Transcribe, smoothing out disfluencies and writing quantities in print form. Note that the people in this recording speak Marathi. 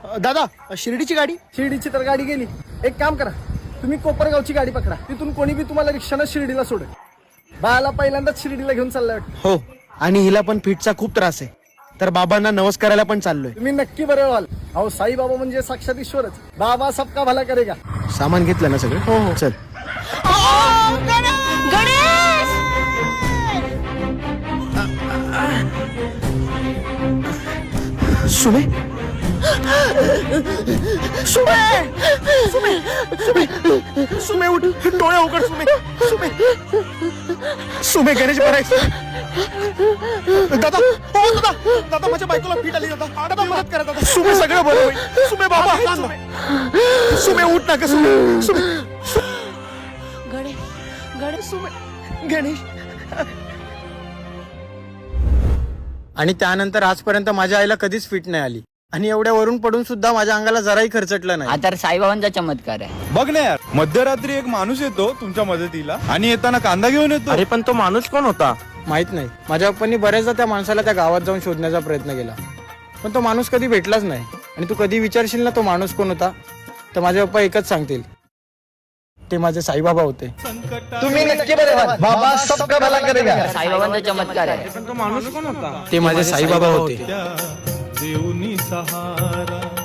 दादा शिर्डीची गाडी. शिर्डीची तर गाडी गेली. एक काम करा, तुम्ही कोपरगावची गाडी पकडा. तिथून कोणी बी तुम्हाला रिक्षानं शिर्डीला सोडेल. बाळाला पहिल्यांदाच शिर्डीला घेऊन चाललाय वाटतं. हो, आणि हिला पण फिटचा खूप त्रास आहे, तर बाबांना नवस करायला पण चाललोय. तुम्ही नक्की बरे व्हाल. अहो साईबाबा म्हणजे साक्षात ईश्वरच. बाबा सबका भला करेगा. सामान घेतलं ना सगळं? हो हो, चल. सुमे सुमे सुमे सुमे सुमे उठ, डोळे उघड. सुमे सुमे सुमे, गणेश भरायचं. दादा, हो दादा, दादा माझ्या बायकोला फिट आली. दादा, दादा मदत करा दादा. सुमे सगळं बरं होईल. सुमे बाबा, सुमे सुमे उठ ना. सुमे सुमे गणेश गणेश सुमे गणेश. आणि त्यानंतर आजपर्यंत माझ्या आईला कधीच फिट नाही आली, आणि एवढ्या वरून पडून सुद्धा माझ्या अंगाला जराही खर्चटलं नाही. हा तर साईबाबांचा चमत्कार आहे. बघ ना यार, मध्यरात्री एक माणूस येतो तुमच्या मदतीला आणि येताना कांदा घेऊन येतो. अरे पण तो माणूस कोण होता माहित नाही. माझ्या पप्पांनी बऱ्याचदा त्या माणसाला त्या गावात जाऊन शोधण्याचा प्रयत्न केला, पण तो माणूस कधी भेटलाच नाही. आणि तू कधी विचारशील ना तो माणूस कोण होता, तर माझे पप्पा एकच सांगतील, ते माझे साईबाबा होते. तुम्ही नक्की बरे व्हाल. बाबा सबका भला करेगा. साईबाबांचा चमत्कार आहे. पण तो माणूस कोण होता? ते माझे साईबाबा होते. देऊनी सहारा